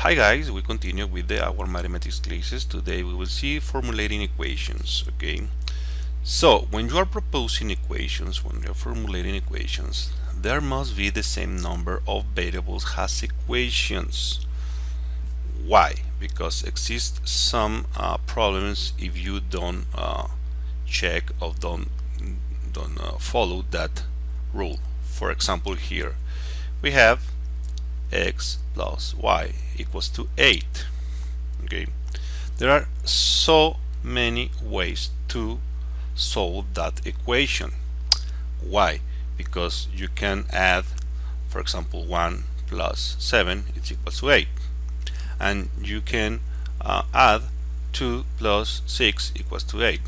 Hi guys, we continue with our mathematics classes. Today we will see formulating equations. Okay, so when you are proposing equations, when you are formulating equations, there must be the same number of variables as equations. Why? Because exist some problems if you don't check or don't follow that rule. For example, here we have x plus y equals to 8. Okay, there are so many ways to solve that equation. Why? Because you can add, for example, 1 plus 7 is equals to 8, and you can add 2 plus 6 equals to 8,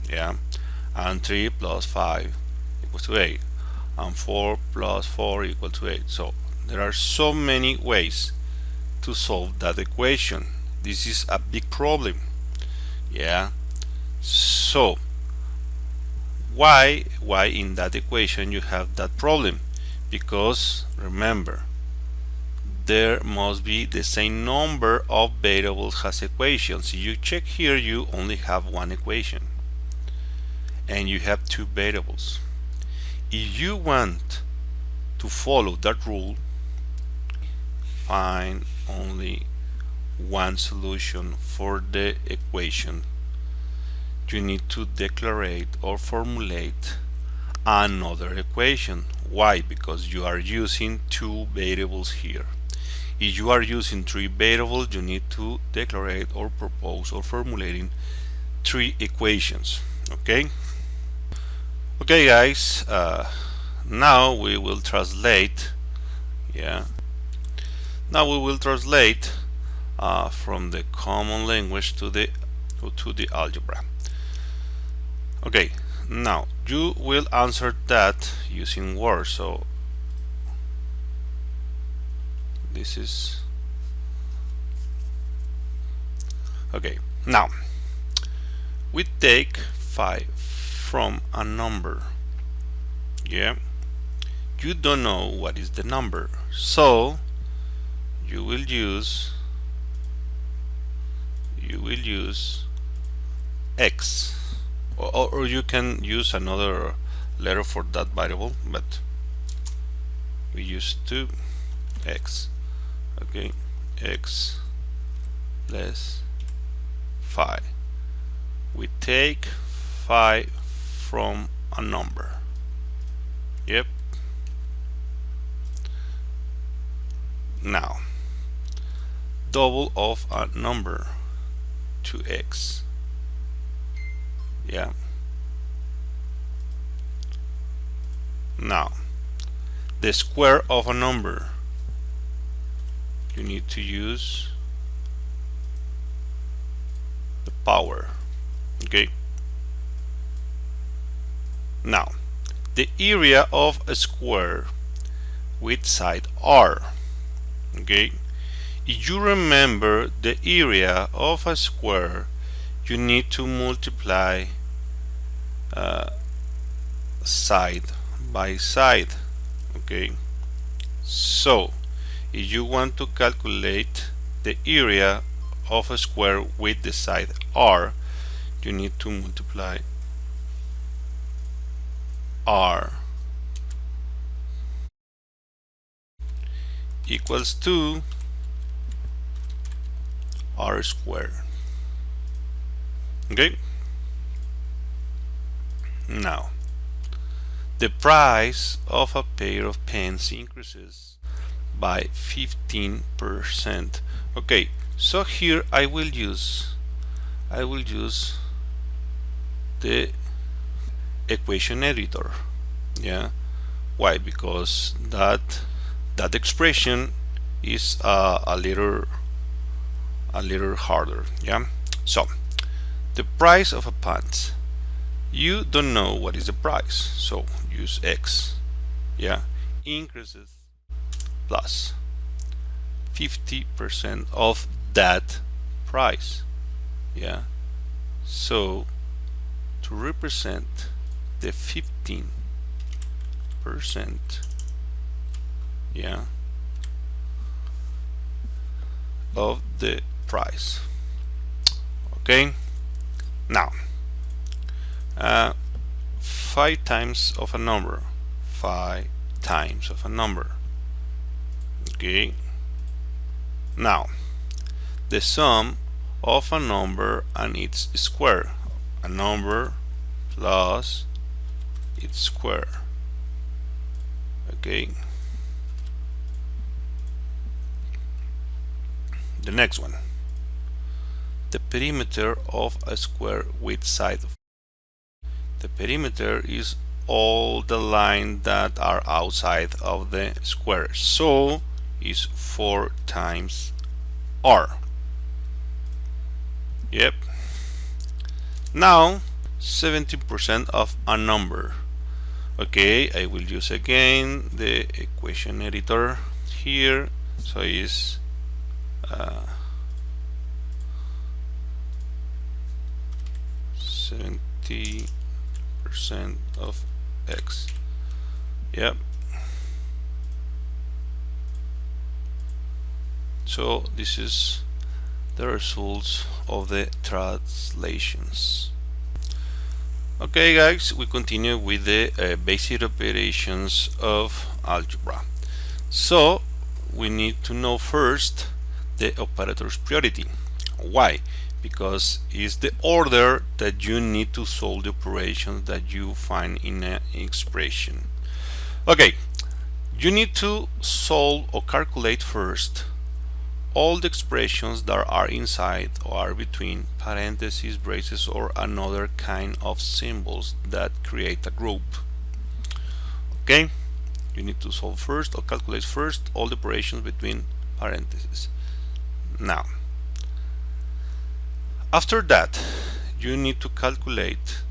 yeah, and 3 plus 5 equals to 8, and 4 plus 4 equals to 8. So there are so many ways to solve that equation. This is a big problem, yeah. So why in that equation you have that problem? Because remember, there must be the same number of variables as equations. You check here, you only have one equation and you have two variables. If you want to follow that rule, find only one solution for the equation, you need to declare or formulate another equation. Why? Because you are using two variables here. If you are using three variables, you need to declare or propose or formulating three equations. Okay guys, now we will translate, yeah, now we will translate from the common language to the algebra. Okay, now you will answer that using words. So this is okay. Now we take 5 from a number, yeah. You don't know what is the number, so you will use x, or you can use another letter for that variable, but we use 2x. Okay, x less 5. We take 5 from a number, yep. Now double of a number, 2x, yeah. Now the square of a number, you need to use the power. Okay, now the area of a square with side r. Okay, if you remember the area of a square, you need to multiply side by side. Okay, so if you want to calculate the area of a square with the side r, you need to multiply r equals to r squared. Okay, now the price of a pair of pens increases by 15%. Okay, so here I will use the equation editor, yeah. Why? Because that expression is a little harder, yeah. So the price of a pants, you don't know what is the price, so use x, yeah. Increases plus 50% of that price, yeah. So to represent the 15%, yeah, of the price. Okay, now 5 times of a number, 5 times of a number. Okay, now the sum of a number and its square, a number plus its square. Okay, the next one, the perimeter of a square with side. The perimeter is all the lines that are outside of the square, so is 4 times r. Yep. Now 70% of a number. Okay, I will use again the equation editor here, so is 70% of x. Yep. So this is the results of the translations. Okay guys, we continue with the basic operations of algebra. So we need to know first the operator's priority. Why? Because it's the order that you need to solve the operations that you find in an expression. Okay, you need to solve or calculate first all the expressions that are inside or are between parentheses, braces, or another kind of symbols that create a group. Okay, you need to solve first or calculate first all the operations between parentheses. Now, after that, you need to calculate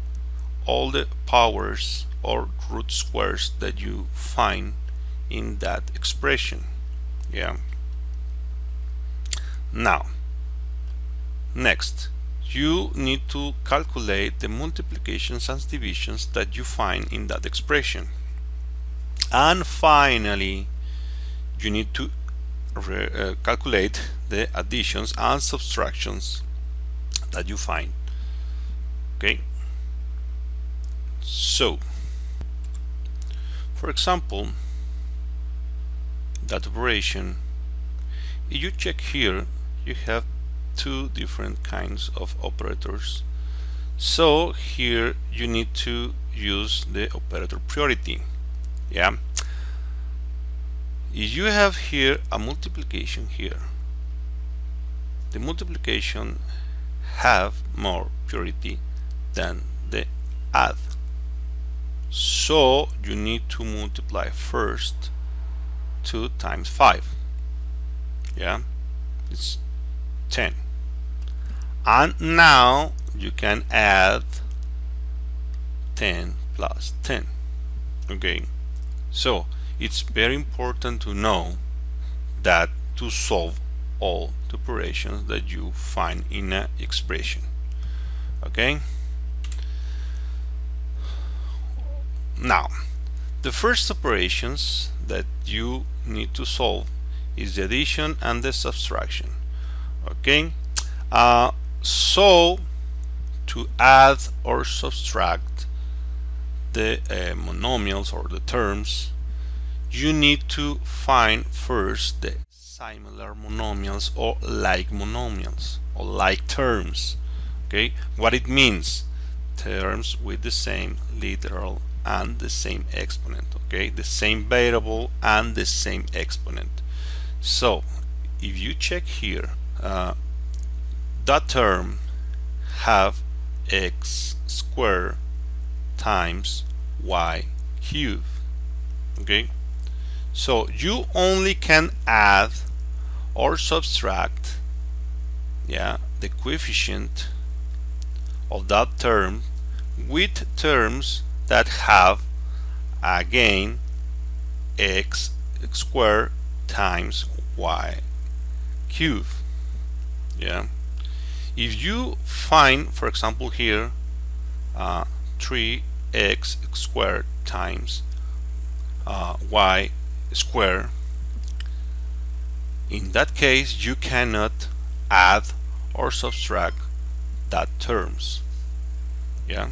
all the powers or root squares that you find in that expression. Yeah. Now, next, you need to calculate the multiplications and divisions that you find in that expression. And finally, you need to calculate the additions and subtractions that you find. Okay, so for example, that operation, if you check here, you have two different kinds of operators. So here you need to use the operator priority. Yeah, if you have here a multiplication here, the multiplication have more priority than the add. So you need to multiply first 2 times 5. Yeah, it's 10. And now you can add 10 plus 10. Okay, so it's very important to know that to solve all the operations that you find in an expression. Okay, now the first operations that you need to solve is the addition and the subtraction. Okay, so to add or subtract the monomials or the terms, you need to find first the similar monomials or like monomials or like terms. Okay, what it means: terms with the same literal and the same exponent. Okay, the same variable and the same exponent. So if you check here, that term have x squared times y cubed. Okay, so you only can add or subtract, yeah, the coefficient of that term with terms that have again x squared times y cubed. Yeah, if you find, for example, here 3x squared times y squared, in that case you cannot add or subtract that terms. Yeah,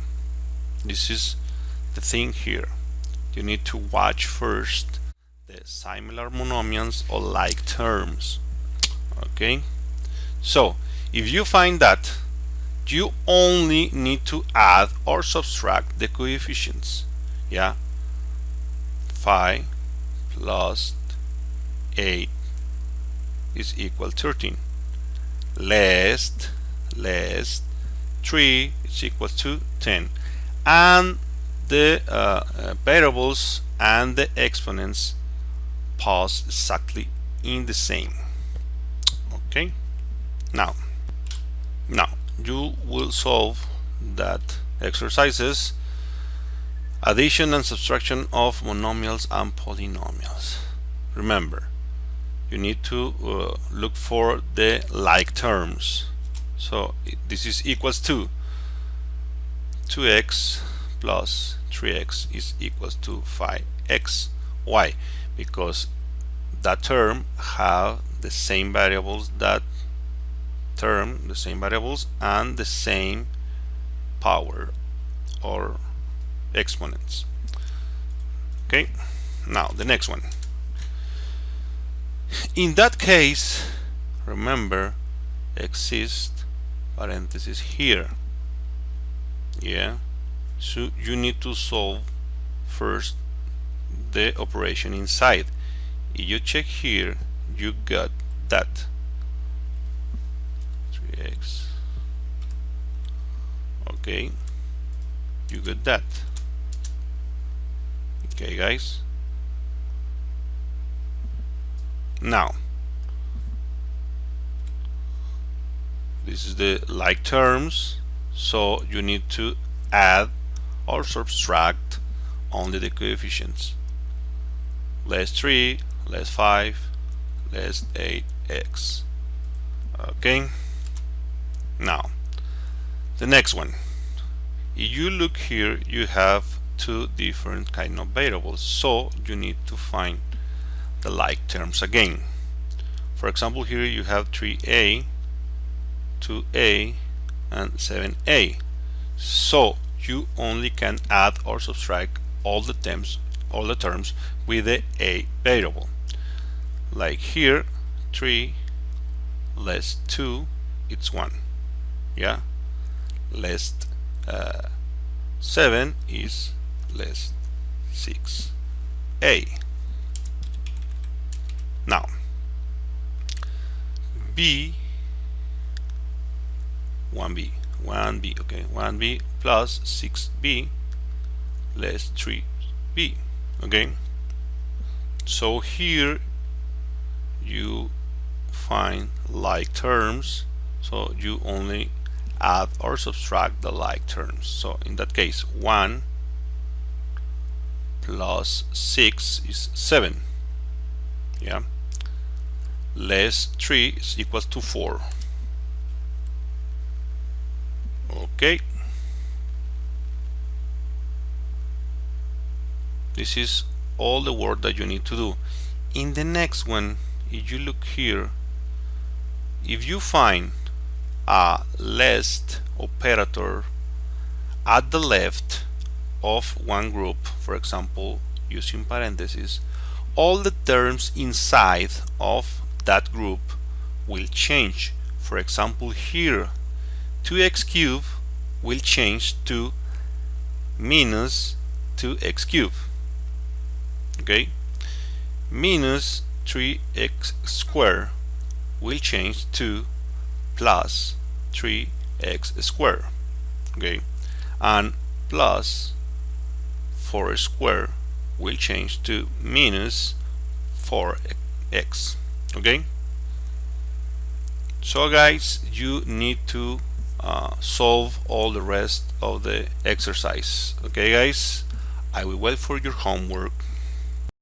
this is the thing here. You need to watch first the similar monomials or like terms. Okay, so if you find that, you only need to add or subtract the coefficients. Yeah, 5 plus 8 is equal 13, less 3 is equal to 10, and the variables and the exponents pass exactly in the same. Okay, now you will solve that exercises, addition and subtraction of monomials and polynomials. Remember, you need to look for the like terms. So this is equals to 2x plus 3x is equals to 5x. Why? Because that term have the same variables, that term the same variables and the same power or exponents. Okay, now the next one. In that case, remember, exists parentheses here. Yeah, so you need to solve first the operation inside. If you check here, you got that 3x. Okay, you got that. Okay, guys. Now, this is the like terms, so you need to add or subtract only the coefficients. Less 3, less 5, less 8x. Okay, now the next one. If you look here, you have two different kind of variables, so you need to find the like terms again. For example, here you have 3a, 2a, and 7a. So you only can add or subtract all the terms with the a variable. Like here, 3 less 2, it's 1. Yeah, less 7 is less 6a. Now, b, 1b, okay, 1b plus 6b less 3b. Okay, so here you find like terms, so you only add or subtract the like terms. So in that case, 1 plus 6 is 7. Yeah, less 3 is equals to 4. Okay, this is all the work that you need to do. In the next one, if you look here, if you find a less operator at the left of one group, for example, using parentheses, all the terms inside of that group will change. For example, here 2x cubed will change to minus 2x cubed. Okay, minus 3x squared will change to plus 3x squared. Okay, and plus 4 squared will change to minus 4x. Okay, so guys, you need to solve all the rest of the exercise. Okay guys, I will wait for your homework.